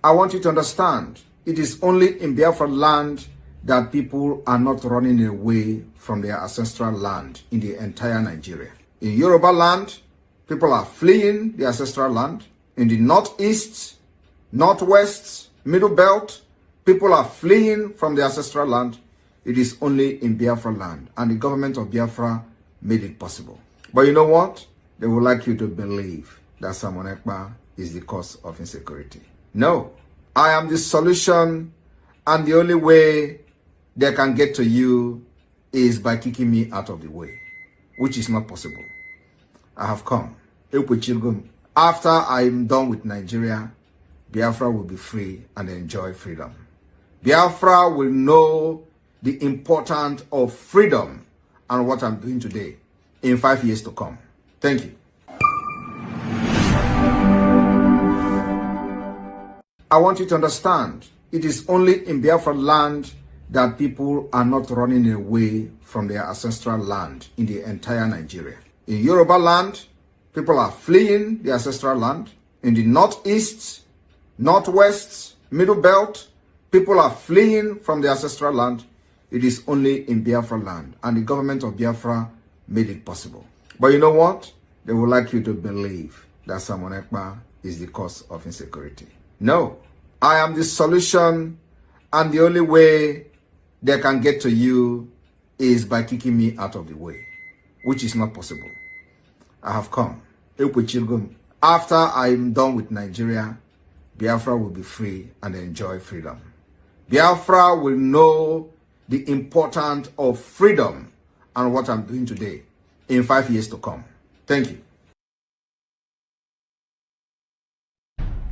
I want you to understand, it is only in Biafra land that people are not running away from their ancestral land in the entire Nigeria. In Yoruba land, people are fleeing the ancestral land. In the northeast, northwest, middle belt, people are fleeing from the ancestral land. It is only in Biafra land, and the government of Biafra made it possible. But you know what? They would like you to believe that Simon Ekpa is the cause of insecurity. No, I am the solution, and the only way they can get to you is by kicking me out of the way, which is not possible. I have come. After I am done with Nigeria, Biafra will be free and enjoy freedom. Biafra will know the importance of freedom and what I'm doing today in 5 years to come. Thank you. I want you to understand, it is only in Biafra land that people are not running away from their ancestral land in the entire Nigeria. In Yoruba land, people are fleeing the ancestral land. In the northeast, northwest, middle belt, people are fleeing from the ancestral land. It is only in Biafra land, and the government of Biafra made it possible. But you know what? They would like you to believe that Simon Ekpa is the cause of insecurity. No, I am the solution, and the only way they can get to you is by kicking me out of the way, which is not possible. I have come. After I am done with Nigeria, Biafra will be free and enjoy freedom. Biafra will know the importance of freedom and what I'm doing today in 5 years to come. Thank you.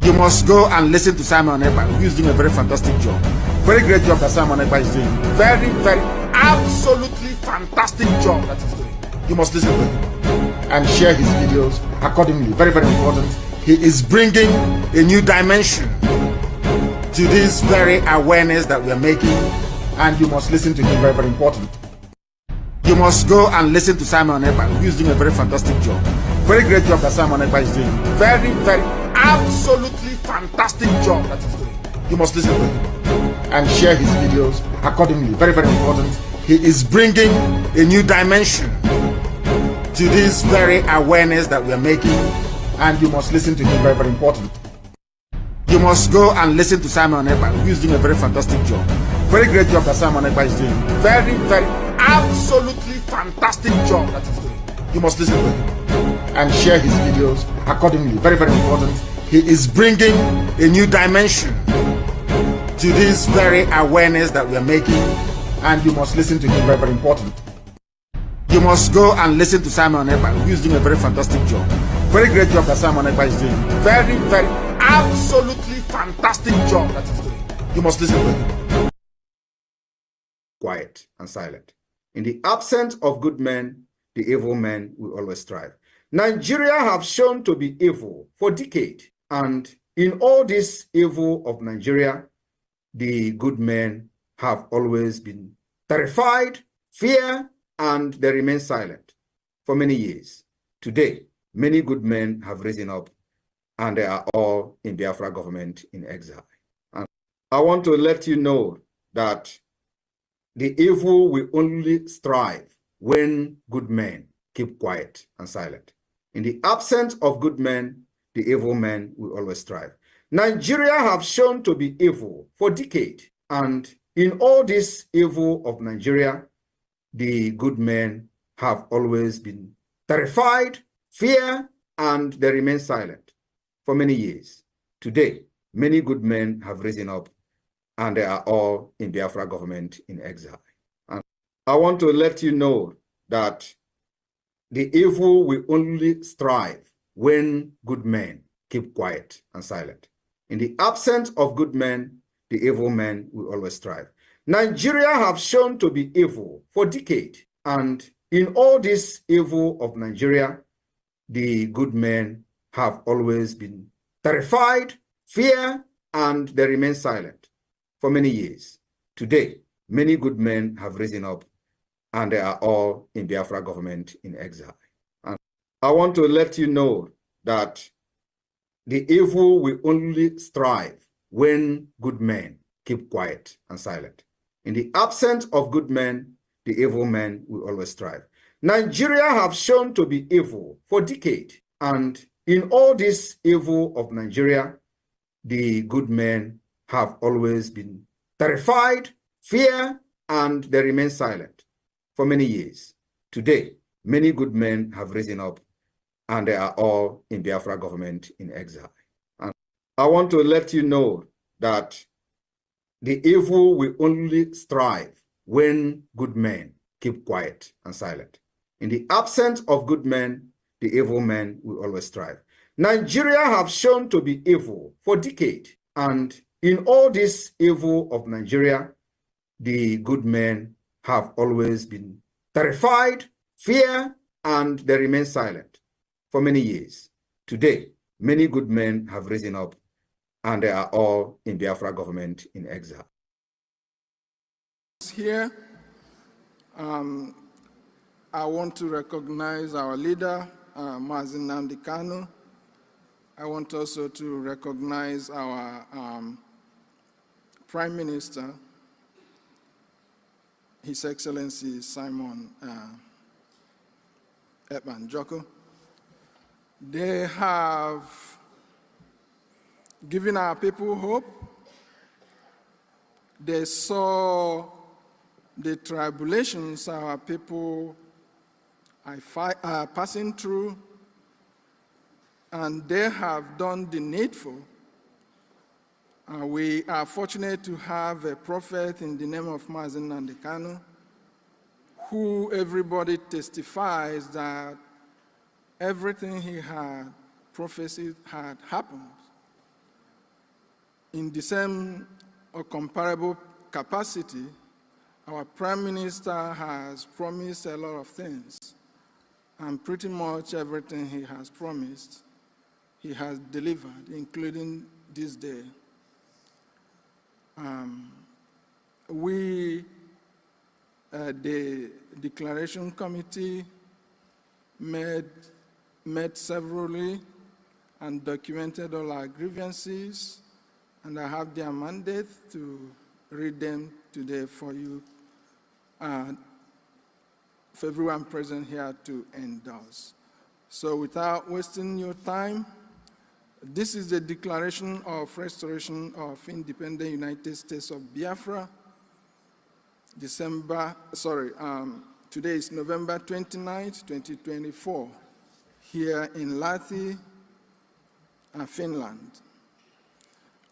You must go and listen to Simon Ekpa, who is doing a very fantastic job. Very great job that Simon Ekpa is doing. Very, very, absolutely fantastic job that he's doing. You must listen to him and share his videos accordingly. Very, very important. He is bringing a new dimension to this very awareness that we are making, and you must listen to him. Very, very important. You must go and listen to Simon Ekpa, who is doing a very fantastic job. Very great job that Simon Ekpa is doing. Very, very, absolutely fantastic job that he's doing. You must listen to him and share his videos accordingly. Very, very important. He is bringing a new dimension to this very awareness that we are making, and you must listen to him. Very, very important. You must go and listen to Simon Ekpa, who is doing a very fantastic job. Very great job that Simon Ekpa is doing. Very, very, absolutely fantastic job that he's doing. You must listen to him and share his videos accordingly. Very, very important. He is bringing a new dimension to this very awareness that we are making, and you must listen to him. Very, very important. You must go and listen to Simon Ekpa, who is doing a very fantastic job. Very great job that Simon Ekpa is doing. Very, very, absolutely fantastic job that he's doing. You must listen to him. Quiet and silent. In the absence of good men, the evil men will always strive. Nigeria have shown to be evil for decades, and in all this evil of Nigeria, the good men have always been terrified, fear, and they remain silent for many years. Today, many good men have risen up, and they are all in Biafra government in exile. And I want to let you know that the evil will only strive when good men keep quiet and silent. In the absence of good men, the evil men will always strive. Nigeria have shown to be evil for decades, and in all this evil of Nigeria, the good men have always been terrified, fear, and they remain silent for many years. Today, many good men have risen up, and they are all in Biafra government in exile. And I want to let you know that the evil will only strive when good men keep quiet and silent. In the absence of good men, the evil men will always strive. Nigeria have shown to be evil for decades, and in all this evil of Nigeria, the good men have always been terrified, fear, and they remain silent for many years. Today, many good men have risen up, and they are all in Biafra government in exile. And I want to let you know that the evil will only strive when good men keep quiet and silent. In the absence of good men, the evil men will always thrive. Nigeria have shown to be evil for decades, and in all this evil of Nigeria, the good men have always been terrified, fear, and they remain silent for many years. Today, many good men have risen up, and they are all in Biafra government in exile. And I want to let you know that the evil will only strive when good men keep quiet and silent. In the absence of good men, the evil men will always thrive. Nigeria have shown to be evil for decades, and in all this evil of Nigeria, the good men have always been terrified, fear, and they remain silent for many years. Today, many good men have risen up, and they are all in Biafra government in exile. Here, I want to recognize our leader, Mazi Nnamdi Kanu. I want also to recognize our Prime Minister, His Excellency Simon Ekpan Joko. They have given our people hope. They saw the tribulations our people are passing through, and they have done the needful. We are fortunate to have a prophet in the name of Mazi Nnamdi Kanu, who everybody testifies that everything he had prophesied had happened. In the same or comparable capacity, our Prime Minister has promised a lot of things, and pretty much everything he has promised, he has delivered, including this day. The Declaration Committee met severally and documented all our grievances, and I have their mandate to read them today for you, for everyone present here to endorse. So without wasting your time, this is the Declaration of Restoration of Independent United States of Biafra. Today is November 29th, 2024, here in Lahti, Finland.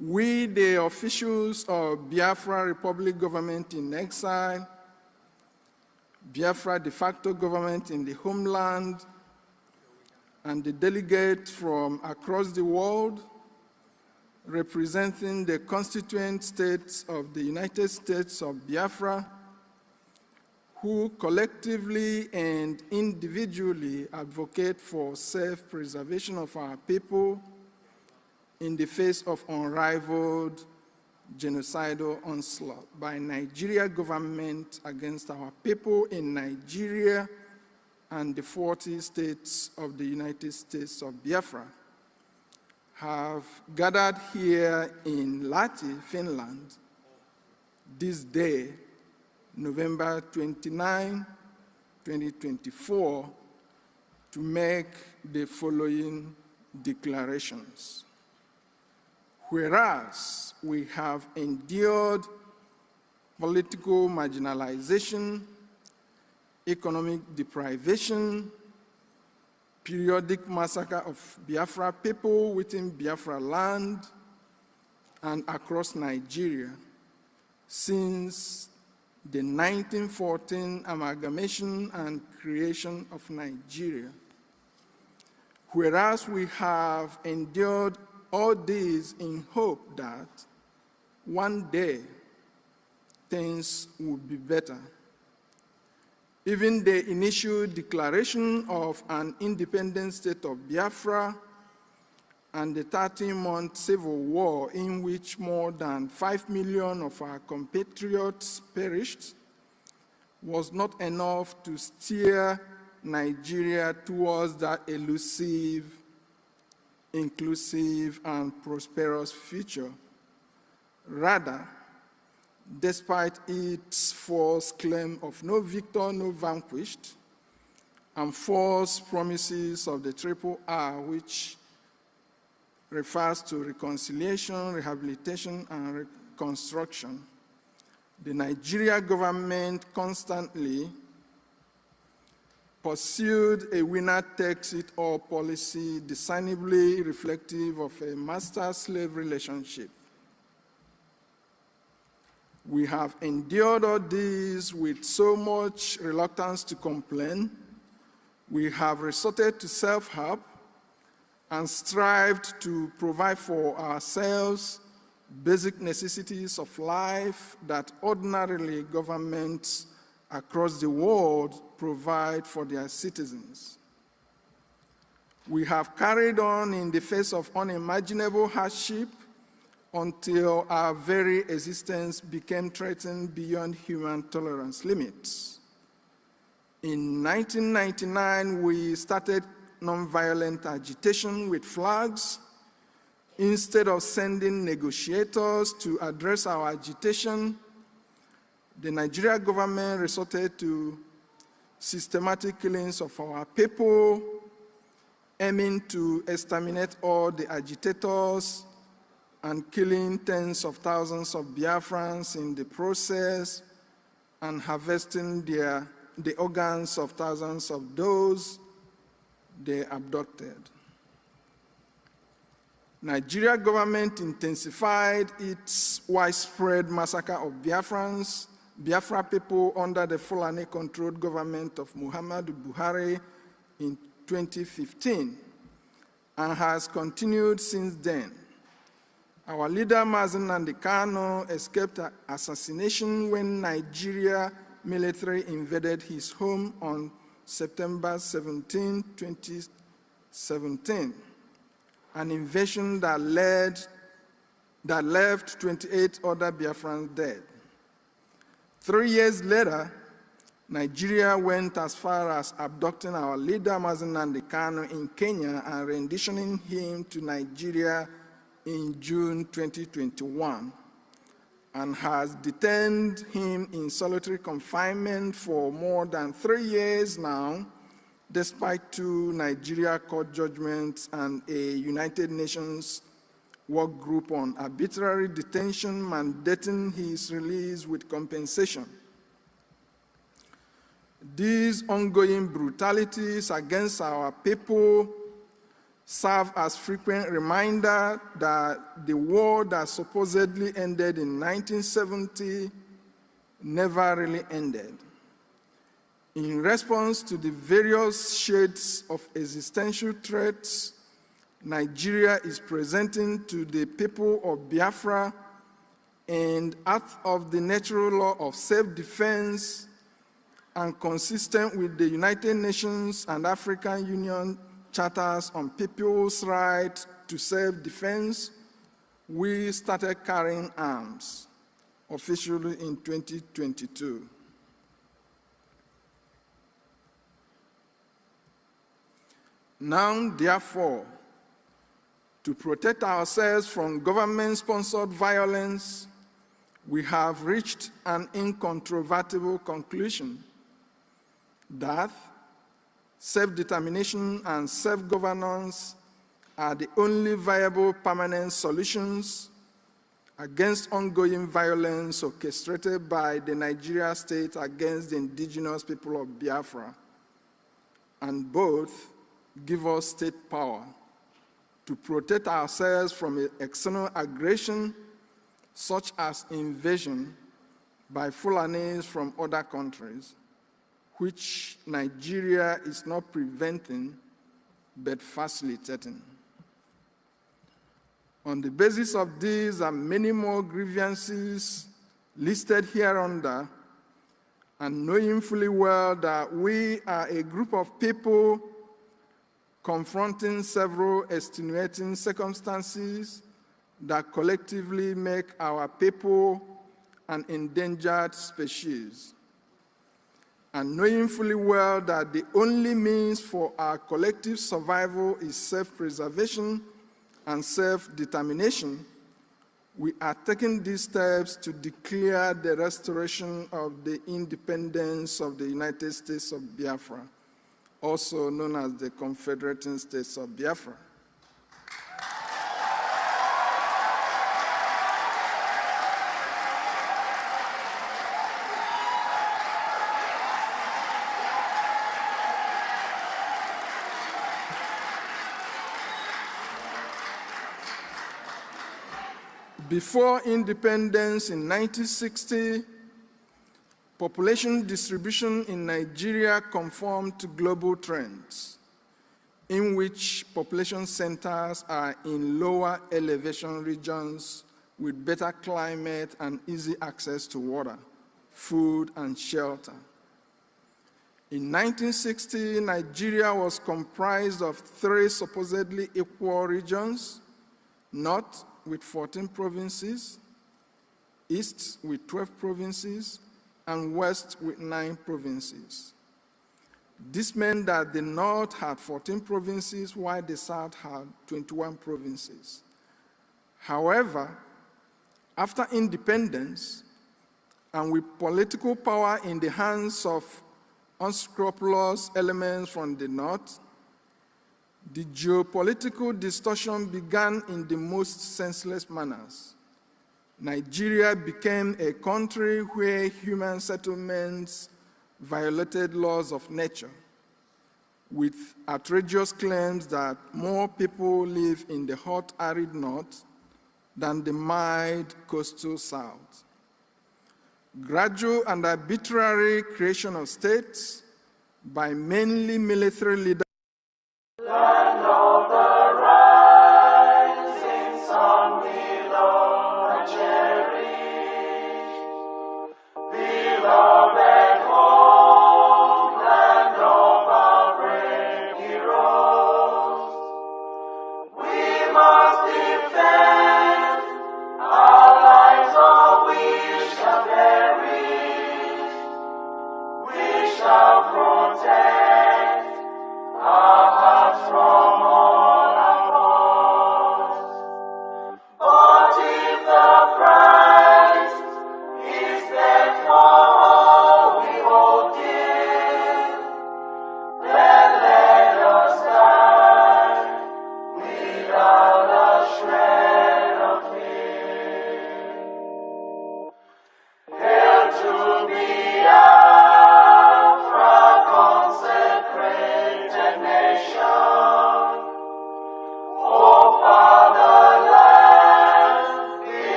We, the officials of Biafra Republic government in exile, Biafra de facto government in the homeland, and the delegates from across the world representing the constituent states of the United States of Biafra, who collectively and individually advocate for self-preservation of our people in the face of unrivaled genocidal onslaught by Nigeria government against our people in Nigeria and the 40 states of the United States of Biafra, have gathered here in Lahti, Finland, this day, November 29, 2024, to make the following declarations. Whereas we have endured political marginalization, economic deprivation, periodic massacre of Biafra people within Biafra land and across Nigeria since the 1914 amalgamation and creation of Nigeria. Whereas we have endured all this in hope that one day things will be better. Even the initial declaration of an independent state of Biafra and the 13-month civil war in which more than 5 million of our compatriots perished was not enough to steer Nigeria towards that elusive, inclusive, and prosperous future Rather, despite its false claim of no victor, no vanquished, and false promises of the triple R, which refers to reconciliation, rehabilitation, and reconstruction, the Nigeria government constantly pursued a winner-takes-it-all policy discernibly reflective of a master-slave relationship. We have endured all this with so much reluctance to complain. We have resorted to self-help and strived to provide for ourselves basic necessities of life that ordinarily governments across the world provide for their citizens. We have carried on in the face of unimaginable hardship until our very existence became threatened beyond human tolerance limits. In 1999, we started nonviolent agitation with flags. Instead of sending negotiators to address our agitation, the Nigeria government resorted to systematic killings of our people, aiming to exterminate all the agitators and killing tens of thousands of Biafrans in the process, and harvesting the organs of thousands of those they abducted. Nigeria government intensified its widespread massacre of Biafra people under the Fulani-controlled government of Muhammadu Buhari in 2015, and has continued since then. Our leader, Mazi Nnamdi Kanu, escaped assassination when Nigeria military invaded his home on September 17, 2017, an invasion that left 28 other Biafrans dead. 3 years later, Nigeria went as far as abducting our leader, Mazi Nnamdi Kanu, in Kenya and renditioning him to Nigeria in June 2021, and has detained him in solitary confinement for more than 3 years now, despite 2 Nigeria court judgments and a United Nations work group on arbitrary detention mandating his release with compensation. These ongoing brutalities against our people serve as frequent reminder that the war that supposedly ended in 1970 never really ended. In response to the various shades of existential threats Nigeria is presenting to the people of Biafra, and out of the natural law of self-defense and consistent with the United Nations and African Union charters on people's right to self-defense, we started carrying arms officially in 2022. Now, therefore, to protect ourselves from government-sponsored violence, we have reached an incontrovertible conclusion that self-determination and self-governance are the only viable permanent solutions against ongoing violence orchestrated by the Nigeria state against the indigenous people of Biafra, and both give us state power to protect ourselves from external aggression, such as invasion by Fulanis from other countries, which Nigeria is not preventing, but facilitating. On the basis of these and many more grievances listed hereunder, and knowing fully well that we are a group of people confronting several extenuating circumstances that collectively make our people an endangered species, and knowing fully well that the only means for our collective survival is self-preservation and self-determination, we are taking these steps to declare the restoration of the independence of the United States of Biafra, also known as the Confederating States of Biafra. Before independence in 1960, population distribution in Nigeria conformed to global trends, in which population centers are in lower elevation regions with better climate and easy access to water, food, and shelter. In 1960, Nigeria was comprised of 3 supposedly equal regions: North with 14 provinces, East with 12 provinces, and West with 9 provinces. This meant that the North had 14 provinces, while the South had 21 provinces. However, after independence, and with political power in the hands of unscrupulous elements from the North, the geopolitical distortion began in the most senseless manners. Nigeria became a country where human settlements violated laws of nature, with outrageous claims that more people live in the hot, arid North than the mild coastal South. Gradual and arbitrary creation of states by mainly military leaders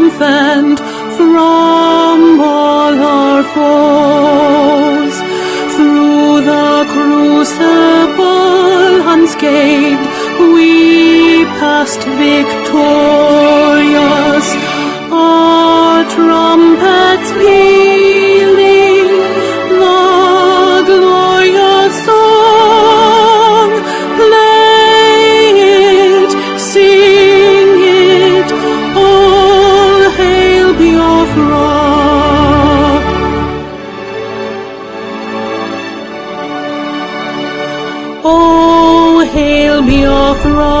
triumphant from all our foes. Through the crucible unscathed we passed victorious, our trumpets pealing the glorious song. Play it, sing it, all hail Biafra. Oh, hail Biafra,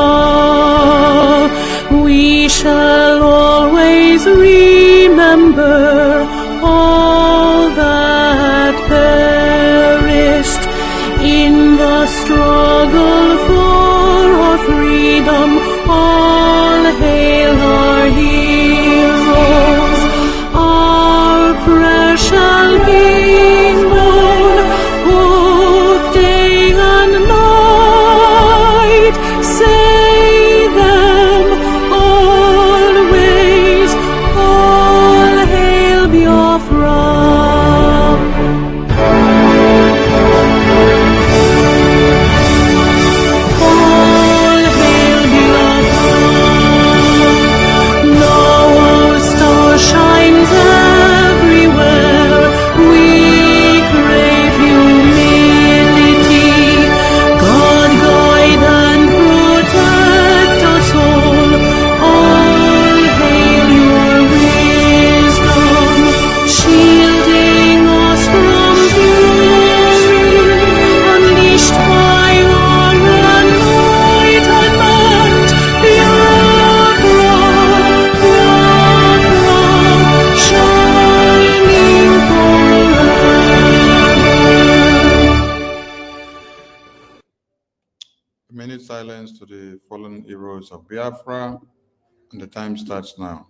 we shall always remember all that perished in the struggle for our freedom. All hail our heroes, our precious kingsborn, both day and night. Say them always, all hail Biafra. All hail Biafra. Now our star shines everywhere. We crave humility. God guide and protect us all. All hail your wisdom, shielding us from fury, unleashed by your enlightenment. Biafra, Biafra, shining forever. A minute silence to the fallen heroes of Biafra, and the time starts now.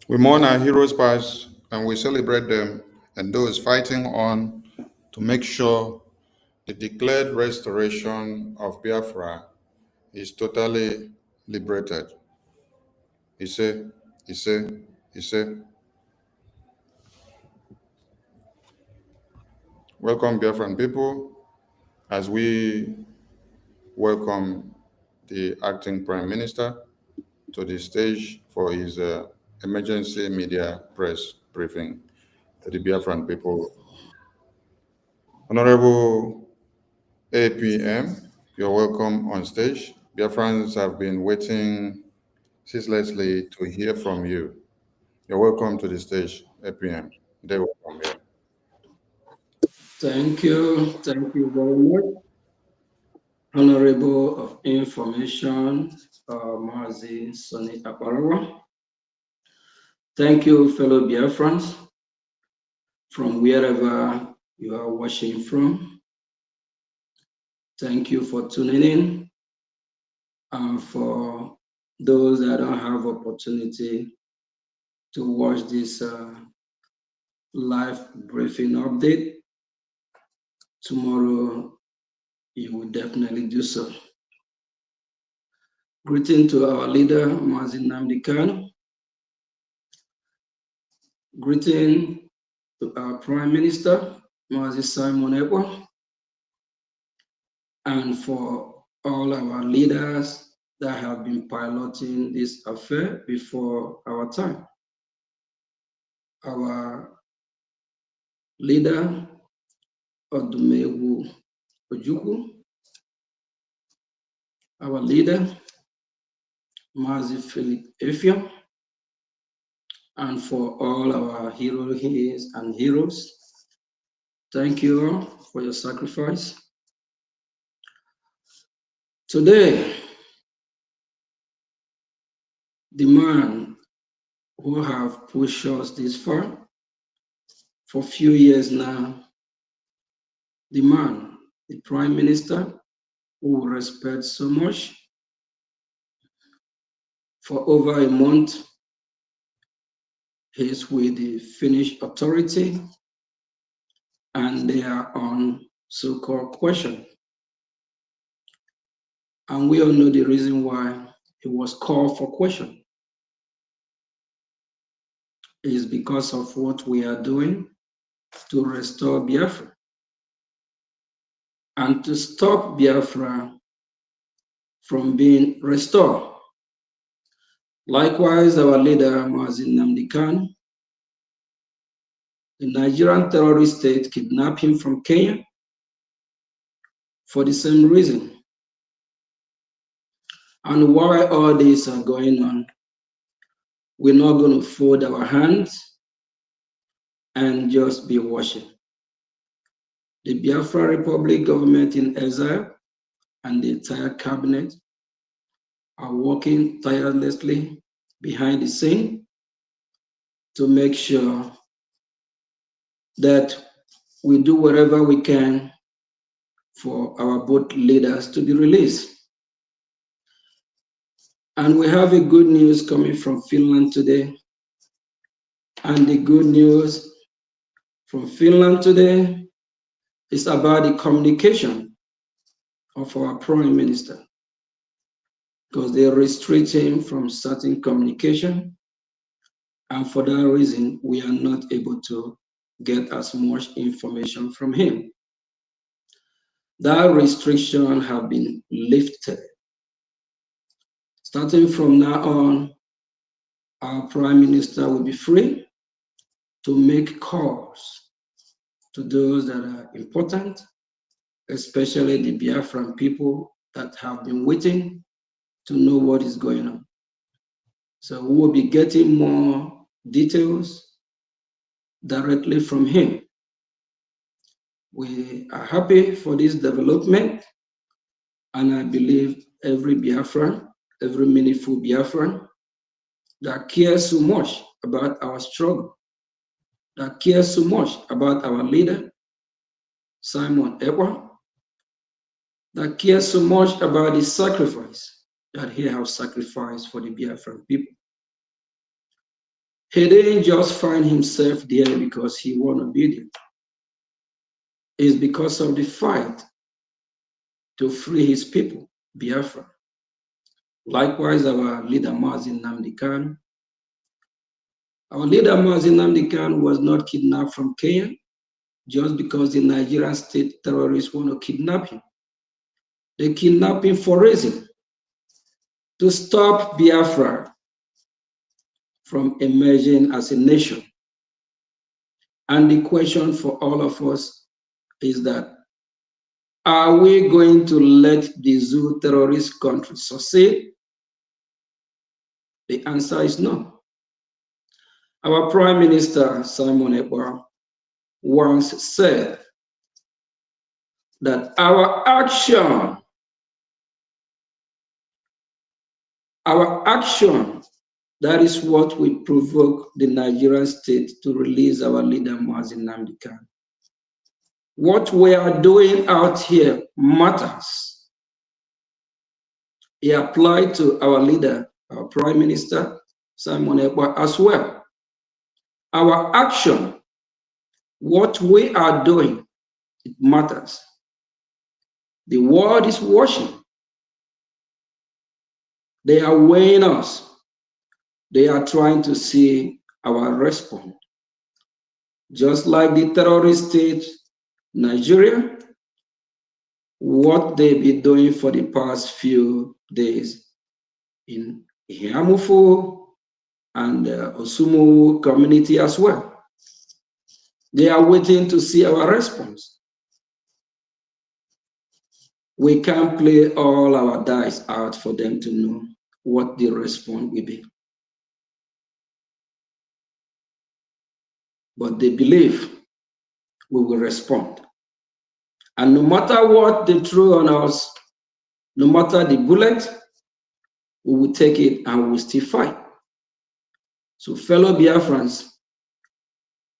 We mourn our heroes past and we celebrate them and those fighting on to make sure the declared restoration of Biafra is totally liberated. Ise, Ise, Ise. Welcome, Biafran people, as we welcome the acting Prime Minister to the stage for his emergency media press briefing to the Biafran people. Honorable APM, you're welcome on stage. Biafrans have been waiting ceaselessly to hear from you. You're welcome to the stage, APM. They welcome you. Thank you very much. Honorable of Information, Mazi Soni Aparawa. Thank you, fellow Biafrans, from wherever you are watching from. Thank you for tuning in. And for those that don't have opportunity to watch this live briefing update, tomorrow you will definitely do so. Greeting to our leader, Mazi Nnamdi Kanu. Greeting to our Prime Minister, Mazi Simon Ekpa, and for all our leaders that have been piloting this affair before our time. Our leader, OKECHUKWU, our leader, Mazi Philip Effiong, and for all our heroes and heroes Thank you all for your sacrifice. Today, the man who have pushed us this far for a few years now, the man, the Prime Minister, who we respect so much, for over a month, he's with the Finnish authority, and they are on so-called question. And we all know the reason why it was called for question. It is because of what we are doing to restore Biafra and to stop Biafra from being restored. Likewise, our leader, Mazi Nnamdi Kanu, the Nigerian terrorist state kidnapped him from Kenya for the same reason. And while all this are going on, we're not going to fold our hands and just be watching. The Biafra Republic government in exile and the entire cabinet are working tirelessly behind the scene to make sure that we do whatever we can for our both leaders to be released. And we have a good news coming from Finland today. And the good news from Finland today is about the communication of our Prime Minister, because they restrict him from certain communication. And for that reason, we are not able to get as much information from him. That restriction have been lifted. Starting from now on, our Prime Minister will be free to make calls to those that are important, especially the Biafran people that have been waiting to know what is going on. So we will be getting more details directly from him. We are happy for this development, and I believe every Biafran, every meaningful Biafran that cares so much about our struggle, that cares so much about our leader, Simon Ekpa, that cares so much about the sacrifice that he has sacrificed for the Biafran people. He didn't just find himself there because he wanted to be there. It's because of the fight to free his people, Biafra. Likewise, our leader, Mazi Nnamdi Kanu. Our leader, Mazi Nnamdi Kanu, was not kidnapped from Kenya just because the Nigerian state terrorists want to kidnap him. They kidnapped him for a reason: to stop Biafra from emerging as a nation. And the question for all of us is that, are we going to let the zoo terrorist country succeed? The answer is no. Our Prime Minister, Simon Ekpa, once said that our action, that is what will provoke the Nigerian state to release our leader, Mazi Nnamdi Kanu. What we are doing out here matters. He applied to our leader, our Prime Minister, Simon Ekpa, as well. Our action, what we are doing, it matters. The world is watching. They are weighing us. They are trying to see our response. Just like the terrorist state, Nigeria, what they've been doing for the past few days in Ihiamufu and Osumu community as well. They are waiting to see our response. We can't play all our dice out for them to know what the response will be. But they believe we will respond. And no matter what they throw on us, no matter the bullet, we will take it and we will still fight. So fellow Biafrans,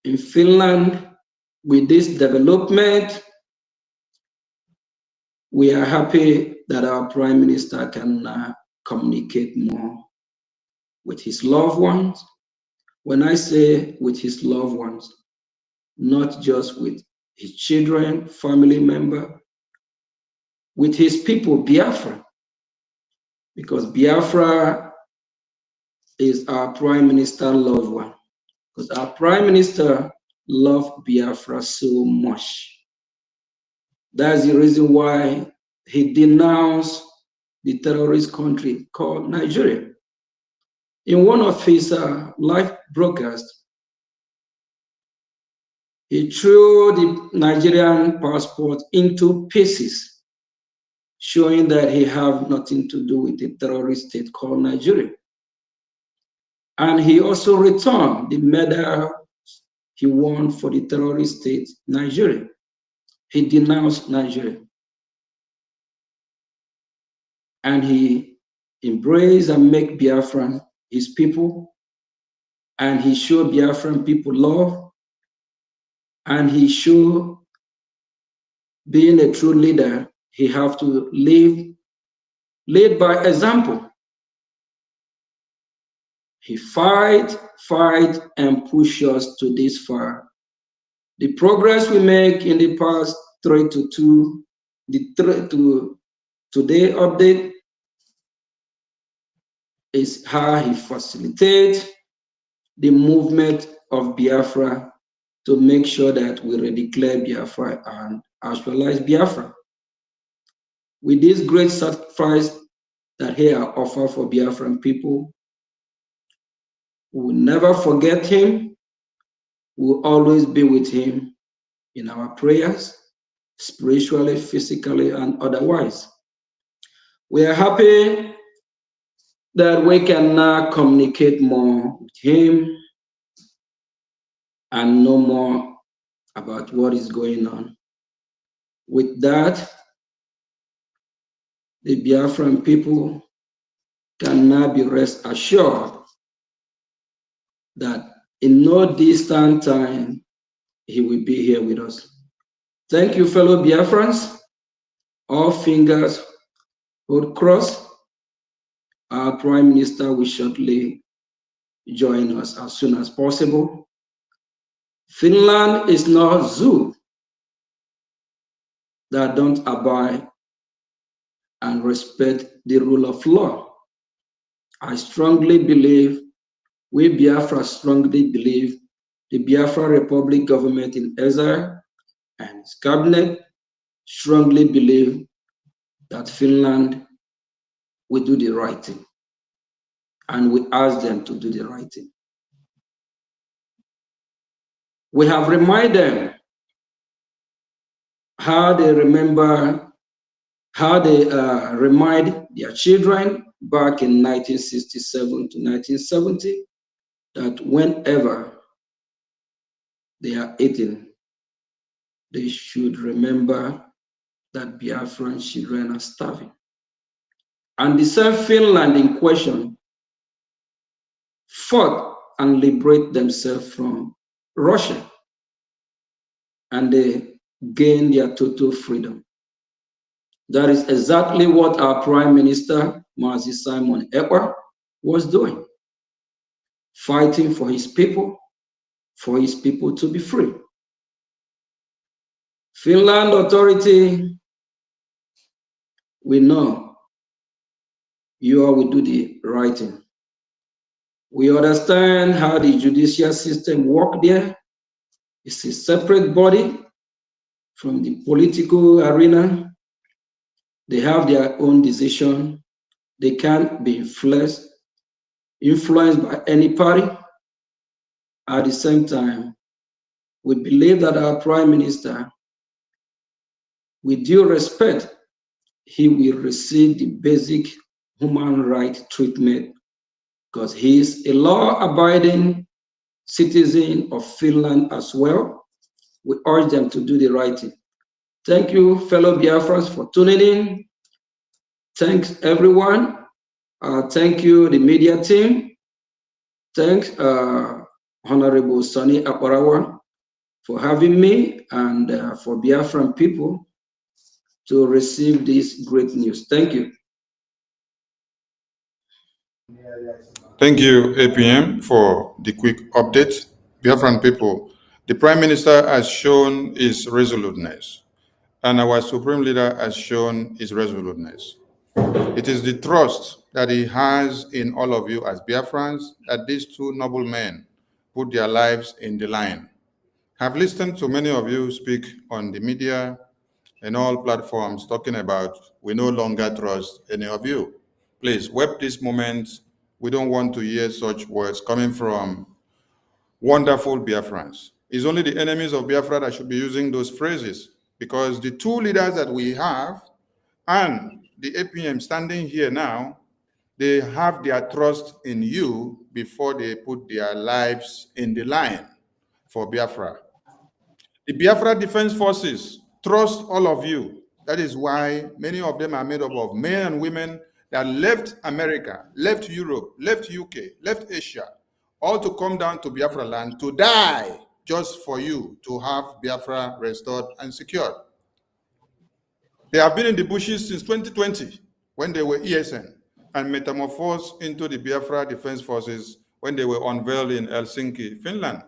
in Finland, with this development, we are happy that our Prime Minister can communicate more with his loved ones. When I say with his loved ones, not just with his children, family member, with his people, Biafra, because Biafra is our Prime Minister loved one, because our Prime Minister loved Biafra so much. That's the reason why he denounced the terrorist country called Nigeria. In one of his live broadcasts, he threw the Nigerian passport into pieces, showing that he have nothing to do with the terrorist state called Nigeria. And he also returned the medal he won for the terrorist state Nigeria. He denounced Nigeria. And he embraced and made Biafran his people. And he showed Biafran people love. And he showed, being a true leader, he have to lead by example. He fight, and push us to this far. The progress we make in the past 3 to 2, the 3 to today update, is how he facilitates the movement of Biafra to make sure that we redeclare Biafra and actualize Biafra. With this great sacrifice that he has offered for Biafran people, we will never forget him. We will always be with him in our prayers, spiritually, physically, and otherwise. We are happy that we can now communicate more with him and know more about what is going on. With that, the Biafran people can now be rest assured that in no distant time, he will be here with us. Thank you, fellow Biafrans. All fingers hold crossed. Our Prime Minister will shortly join us as soon as possible. Finland is not a zoo that don't abide and respect the rule of law. I strongly believe, we Biafra strongly believe, the Biafra Republic government in exile and its cabinet strongly believe that Finland will do the right thing. And we ask them to do the right thing. We have reminded them how they remind their children back in 1967 to 1970 that whenever they are eating, they should remember that Biafran children are starving. And the same Finland in question fought and liberate themselves from Russia, and they gained their total freedom. That is exactly what our Prime Minister, Mazi Simon Ekpa, was doing, fighting for his people to be free. Finland authority, we know you all will do the right thing. We understand how the judicial system works there. It's a separate body from the political arena. They have their own decision. They can't be influenced by any party. At the same time, we believe that our Prime Minister, with due respect, he will receive the basic human right treatment because he is a law-abiding citizen of Finland as well. We urge them to do the right thing. Thank you, fellow Biafrans, for tuning in. Thanks, everyone. Thank you, the media team. Thanks, Honorable Sonny Aparawa, for having me and for Biafran people to receive this great news. Thank you. Thank you, APM, for the quick update. Biafran people, the Prime Minister has shown his resoluteness, and our Supreme Leader has shown his resoluteness. It is the trust that he has in all of you as Biafrans that these two noble men put their lives in the line. I've listened to many of you speak on the media and all platforms talking about we no longer trust any of you. Please, web this moment. We don't want to hear such words coming from wonderful Biafrans. It's only the enemies of Biafra that should be using those phrases, because the two leaders that we have and the APM standing here now, they have their trust in you before they put their lives in the line for Biafra. The Biafra Defense Forces trust all of you. That is why many of them are made up of men and women that left America, left Europe, left UK, left Asia, all to come down to Biafra land to die just for you to have Biafra restored and secured. They have been in the bushes since 2020 when they were ESN and metamorphosed into the Biafra Defense Forces when they were unveiled in Helsinki, Finland.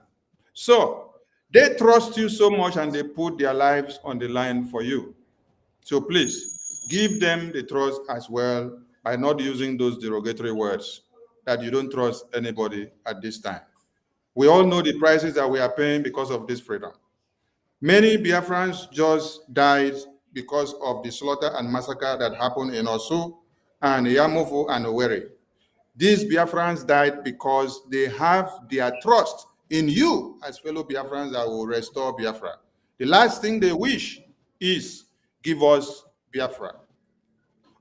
So they trust you so much and they put their lives on the line for you. So please give them the trust as well by not using those derogatory words that you don't trust anybody at this time. We all know the prices that we are paying because of this freedom. Many Biafrans just died because of the slaughter and massacre that happened in Osu and Yamofu and Owerri. These Biafrans died because they have their trust in you as fellow Biafrans that will restore Biafra. The last thing they wish is give us Biafra.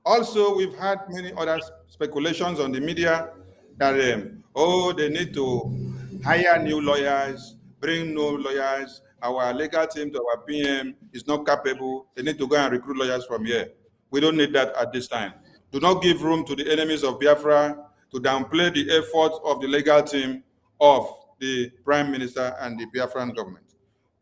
Also, we've had many other speculations on the media that, they need to hire new lawyers, bring new lawyers. Our legal team to our PM is not capable. They need to go and recruit lawyers from here. We don't need that at this time. Do not give room to the enemies of Biafra to downplay the efforts of the legal team of the Prime Minister and the Biafran government.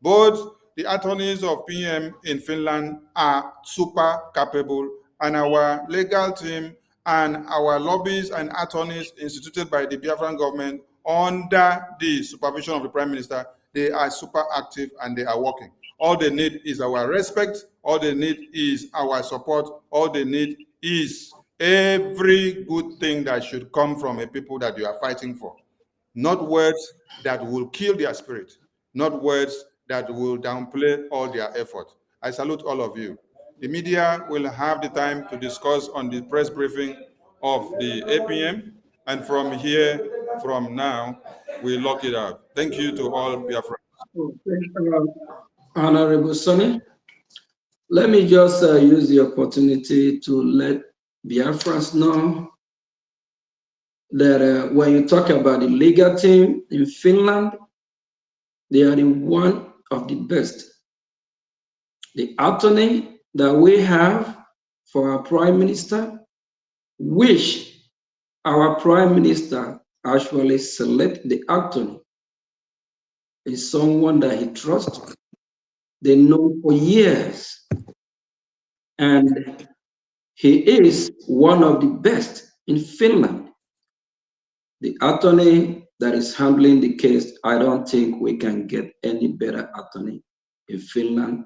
Both the attorneys of PM in Finland are super capable, and our legal team and our lobbies and attorneys instituted by the Biafran government under the supervision of the Prime Minister, they are super active and they are working. All they need is our respect. All they need is our support. All they need is every good thing that should come from a people that you are fighting for. Not words that will kill their spirit, not words that will downplay all their effort. I salute all of you. The media will have the time to discuss on the press briefing of the APM, and from here, from now, we lock it out. Thank you to all Biafra. Honorable Sonny, let me just use the opportunity to let Biafrans know that when you talk about the legal team in Finland, they are the one of the best. The attorney that we have for our Prime Minister, which our Prime Minister actually select the attorney, is someone that he trusts. They know for years. And he is one of the best in Finland. The attorney that is handling the case, I don't think we can get any better attorney in Finland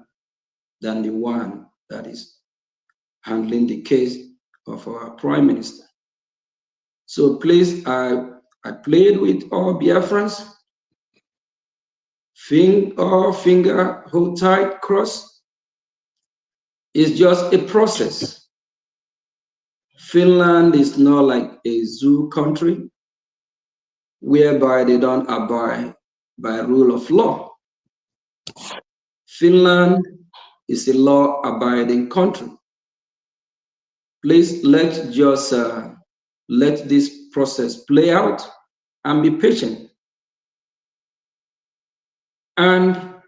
than the one that is handling the case of our Prime Minister. So please, I plead with all Biafrans, finger hold tight, cross. It's just a process. Finland is not like a zoo country whereby they don't abide by rule of law. Finland is a law-abiding country. Please let's just let this process play out and be patient. And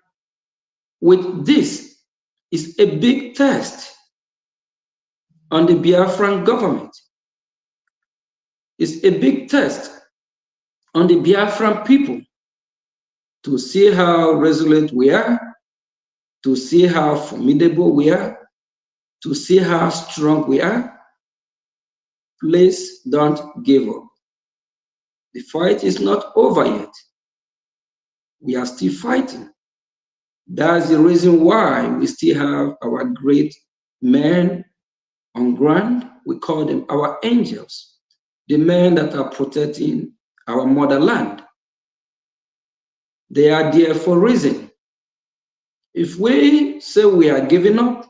with this is a big test on the Biafran government. It's a big test on the Biafran people to see how resolute we are, to see how formidable we are, to see how strong we are. Please don't give up. The fight is not over yet. We are still fighting. That's the reason why we still have our great men on ground. We call them our angels, the men that are protecting our motherland. They are there for a reason. If we say we are giving up,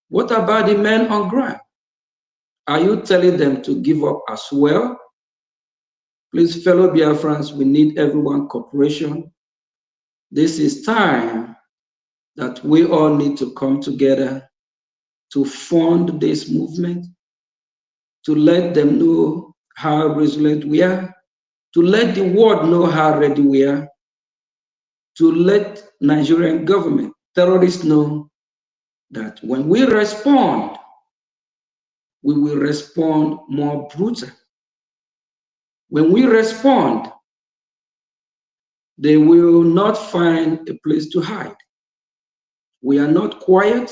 what about the men on ground? Are you telling them to give up as well? Please, fellow Biafrans, we need everyone cooperation. This is time that we all need to come together to fund this movement, to let them know how resilient we are, to let the world know how ready we are, to let Nigerian government, terrorists know that when we respond, we will respond more brutal. When we respond, they will not find a place to hide. We are not quiet.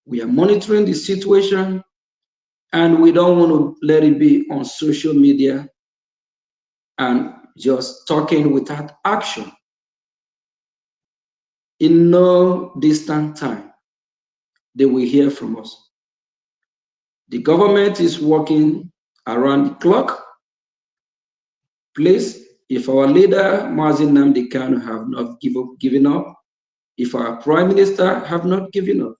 We are monitoring the situation, and we don't want to let it be on social media and just talking without action. In no distant time, they will hear from us. The government is working around the clock. Please, if our leader, Mazi Nnamdi Kanu, have not given up, if our prime minister have not given up,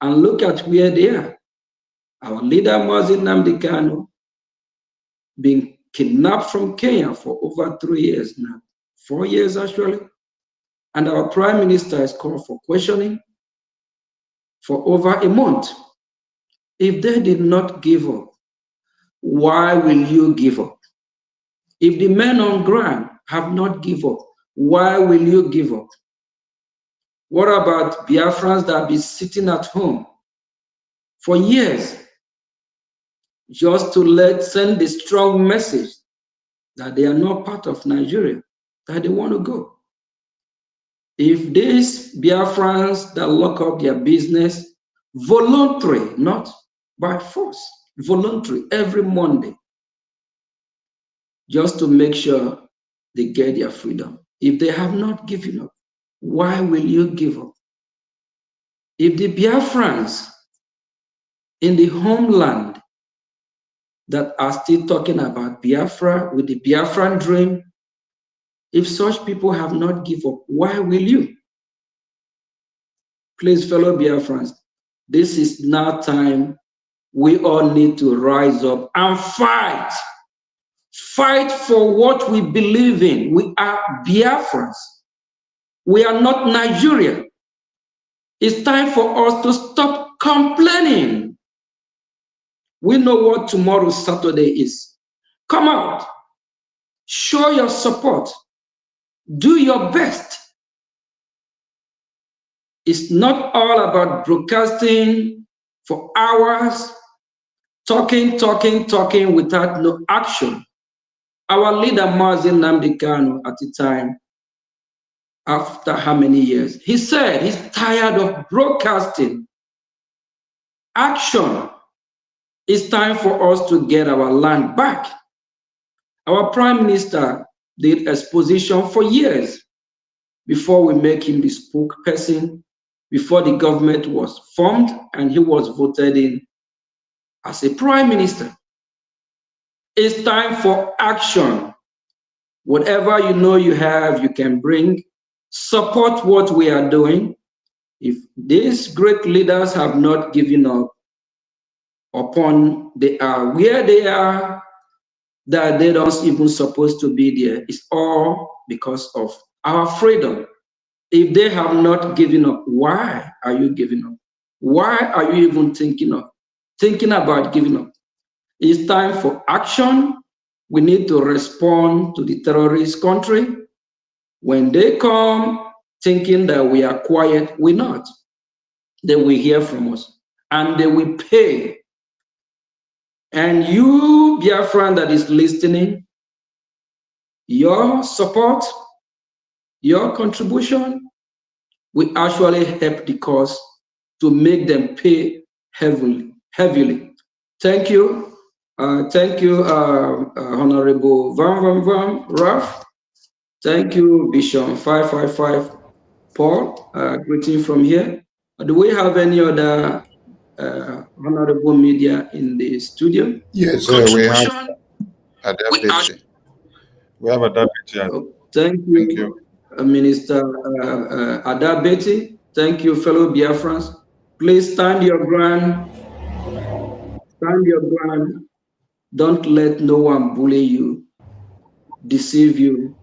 and look at where they are. Our leader, Mazi Nnamdi Kanu, being kidnapped from Kenya for over 3 years now, 4 years actually, and our prime minister is called for questioning for over a month. If they did not give up, why will you give up? If the men on ground have not given up, why will you give up? What about Biafrans that have been sitting at home for years just to send the strong message that they are not part of Nigeria, that they want to go? If these Biafrans that lock up their business voluntary, not by force, voluntary every Monday, just to make sure they get their freedom. If they have not given up, why will you give up? If the Biafrans in the homeland that are still talking about Biafra with the Biafran dream, if such people have not given up, why will you? Please, fellow Biafrans, this is now time we all need to rise up and fight. Fight for what we believe in. We are Biafrans. We are not Nigeria. It's time for us to stop complaining. We know what tomorrow, Saturday, is. Come out. Show your support. Do your best. It's not all about broadcasting for hours, talking without no action. Our leader, Mazi Nnamdi Kanu, at the time, after how many years, he said he's tired of broadcasting. Action. It's time for us to get our land back. Our prime minister did exposition for years before we make him the spokesperson, before the government was formed and he was voted in as a prime minister. It's time for action. Whatever you know you have, you can bring. Support what we are doing. If these great leaders have not given up upon they are where they are, that they don't even supposed to be there, it's all because of our freedom. If they have not given up, why are you giving up? Why are you even thinking about giving up? It's time for action. We need to respond to the terrorist country. When they come, thinking that we are quiet. We're not. They will hear from us and they will pay. And you, Biafran, that is listening, your support, your contribution will actually help the cause to make them pay heavily. Thank you. Thank you, Honorable Vam Raf. Thank you, Bishop 555 Paul. Greeting from here. Do we have any other honorable media in the studio? Yes, we have a deputy. We have a deputy. Thank Thank you, you. Minister Adabeti. Thank you, fellow Biafrans. Please stand your ground. Stand your ground. Don't let no one bully you, deceive you.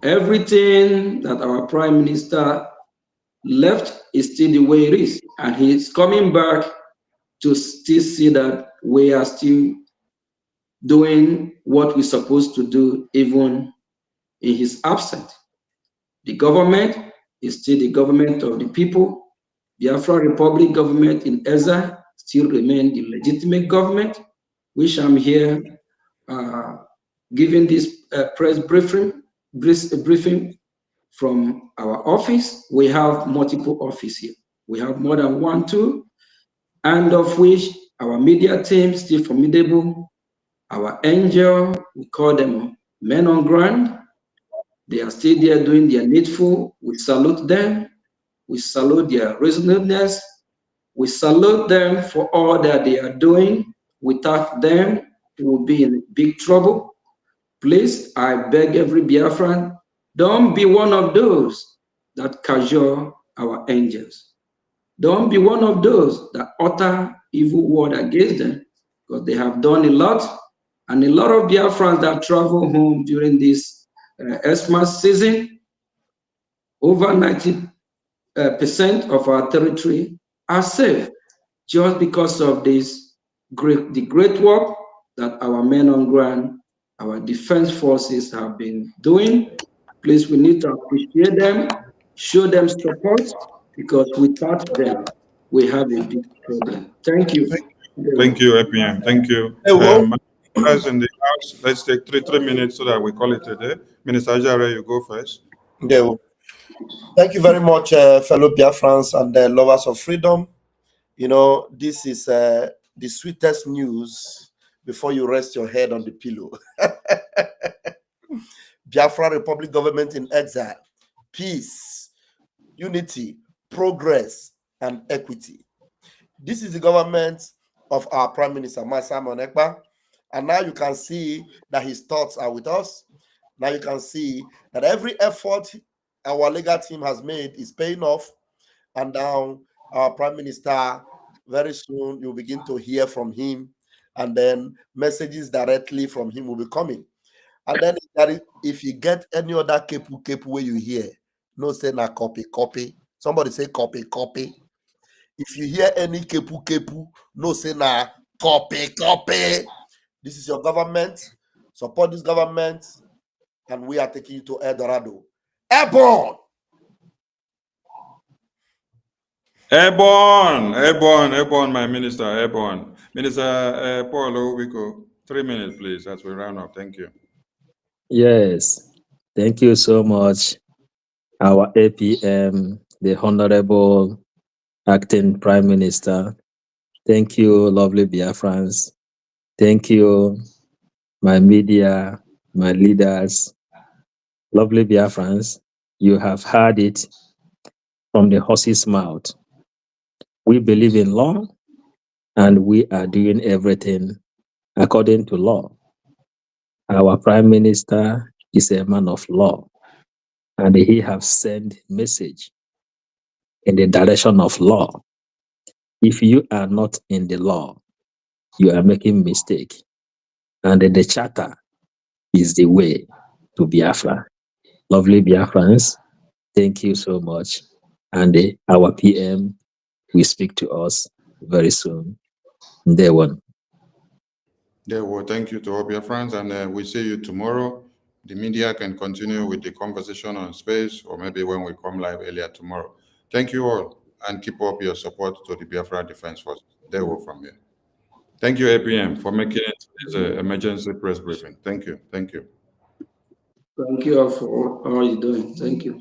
Everything that our Prime Minister left is still the way it is. And he's coming back to still see that we are still doing what we're supposed to do, even in his absence. The government is still the government of the people. Biafra Republic government in Eza still remain the legitimate government, which I'm here giving this press briefing from our office. We have multiple offices here. We have more than 1, 2, and of which our media team still formidable. Our angel, we call them men on ground. They are still there doing their needful. We salute them. We salute their reasonableness. We salute them for all that they are doing. Without them, we will be in big trouble. Please, I beg every Biafran, don't be one of those that cajole our angels. Don't be one of those that utter evil word against them, because they have done a lot. And a lot of Biafrans that travel home during this Xmas season, over 90% of our territory are safe just because of this the great work that our men on ground, our defense forces have been doing. Please, we need to appreciate them, show them support, because without them, we have a big problem. Thank you. Thank you, EPM. Thank you. As in the house, let's take three minutes so that we call it a day. Minister Ajare, you go first. Thank you very much, fellow Biafrans and lovers of freedom. You know, this is the sweetest news before you rest your head on the pillow. Biafra Republic government in exile, peace, unity, progress, and equity. This is the government of our Prime Minister, Simon Ekpa. And now you can see that his thoughts are with us. Now you can see that every effort our legal team has made is paying off. And now our Prime Minister, very soon you'll begin to hear from him. And then messages directly from him will be coming. And then if you get any other kepu where you hear, no say na copy. Somebody say copy. If you hear any kepu, no say na copy. This is your government. Support this government. And we are taking you to El Dorado. Airborne! Airborne, my minister, airborne. Minister Paul Owiko, 3 minutes, please, as we round up. Thank you. Yes, thank you so much, our APM, the Honorable Acting Prime Minister. Thank you, lovely Biafrans. Thank you, my media, my leaders. Lovely Biafrans, you have heard it from the horse's mouth. We believe in law, and we are doing everything according to law. Our Prime Minister is a man of law, and he has sent message in the direction of law. If you are not in the law, you are making mistake. And the charter is the way to Biafra. Lovely Biafrans, thank you so much. And our PM will speak to us very soon. Day one. Thank you to all Biafrans, and we see you tomorrow the media can continue with the conversation on space, or maybe when we come live earlier tomorrow. Thank you all, and keep up your support to the Biafra Defense Force. They will from here. Thank you, APM, for making it this emergency press briefing. Thank you. Thank you. Thank you all for all you're doing. Thank you.